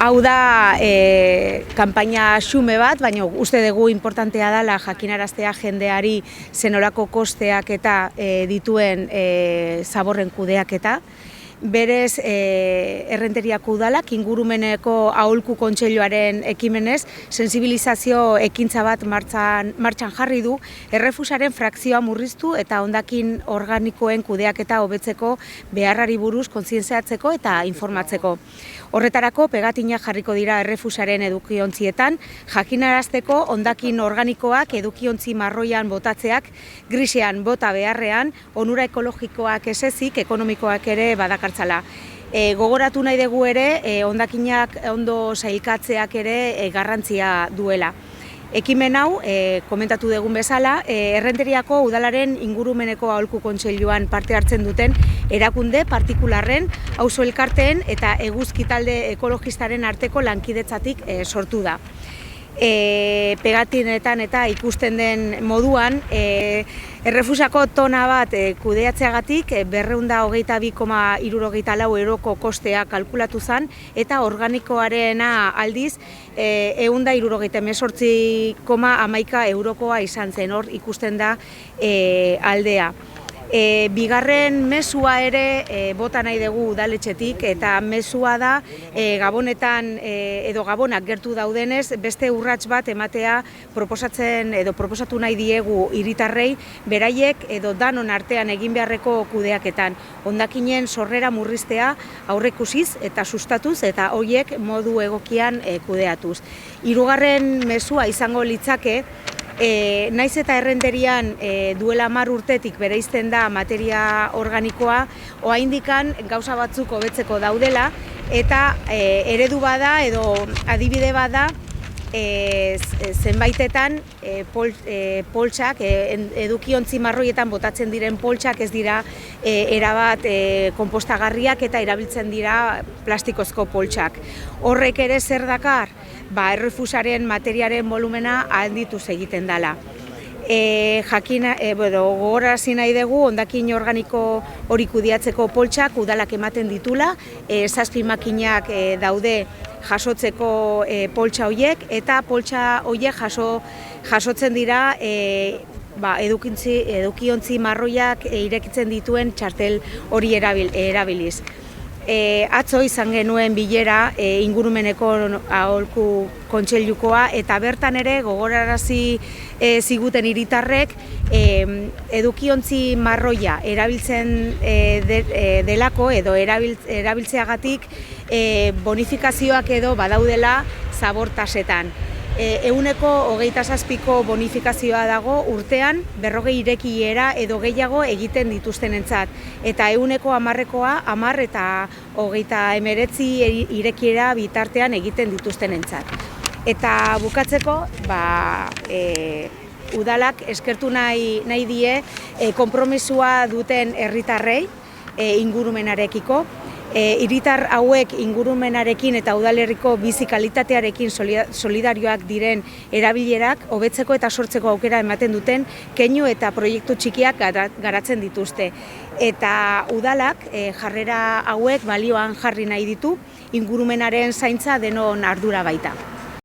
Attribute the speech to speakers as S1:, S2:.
S1: Hau da kanpaina xume bat, baina uste dugu importantea dela jakinaraztea jendeari zenolako kosteak eta dituen zaborren kudeaketa. Berez, Errenteriako Udalak ingurumeneko aholku kontseiluaren ekimenez sensibilizazio ekintza bat martxan jarri du, errefusaren frakzioa murriztu eta hondakin organikoen kudeaketa hobetzeko beharrari buruz kontzientziatzeko eta informatzeko. Horretarako pegatinak jarriko dira errefusaren edukiontzietan, jakinarazteko hondakin organikoak edukiontzi marroian botatzeak grisean bota beharrean, onura ekologikoak ez ezik, ekonomikoak ere badakartzala. Gogoratu nahi dugu ere, hondakinak ondo sailkatzeak ere garrantzia duela. Ekimen hau, komentatu dugun bezala, Errenteriako Udalaren ingurumeneko aholku kontseiluan parte hartzen duten erakunde partikularren, auzo elkarteen eta eguzki talde ekologistaren arteko lankidetzatik sortu da. Pegatinetan eta ikusten den moduan, errefusako tona bat kudeatzeagatik 222,64 euroko kostea kalkulatu zen eta organikoarena aldiz 178,11 eurokoa izan zen, hor ikusten da aldea. Bigarren mezua ere bota nahi dugu udaletxetik eta mezua da Gabonetan edo Gabonak gertu daudenez beste urrats bat ematea proposatu nahi diegu hiritarrei beraiek edo danon artean egin beharreko kudeaketan. Hondakinen sorrera murriztea aurreikusiz eta sustatuz eta horiek modu egokian kudeatuz. Hirugarren mezua izango litzake, naiz eta Errenterian duela 10 urtetik bereizten da materia organikoa, oraindikan gauza batzuk hobetzeko daudela eta eredu bada edo adibide bada zenbaitetan poltsak, edukiontzi marroietan botatzen diren poltsak ez dira erabat konpostagarriak eta erabiltzen dira plastikozko poltsak. Horrek ere zer dakar? Errefusaren materiaren volumena handituz egiten dela. Gogorarazi nahi dugu, hondakin organiko hori kudeatzeko poltsak udalak ematen ditula, 7 makinak daude jasotzeko poltsa horiek, eta poltsa horiek jasotzen dira edukiontzi marroiak irekitzen dituen txartel hori erabiliz. Atzo izan genuen bilera ingurumeneko aholku kontseilukoa eta bertan ere gogorarazi ziguten hiritarrek edukiontzi marroia erabiltzen delako edo erabiltzeagatik bonifikazioak edo badaudela zabor tasetan. 27ko bonifikazioa dago urtean 40 irekiera edo gehiago egiten dituztenentzat eta 10%koa 10 eta 39 irekiera bitartean egiten dituztenentzat. Eta bukatzeko, udalak eskertu nahi die konpromisua duten herritarrei ingurumenarekiko. Hiritar hauek ingurumenarekin eta udalerriko bizi kalitatearekin solidarioak diren erabilerak hobetzeko eta sortzeko aukera ematen duten keinu eta proiektu txikiak garatzen dituzte. Eta udalak jarrera hauek balioan jarri nahi ditu, ingurumenaren zaintza denon ardura baita.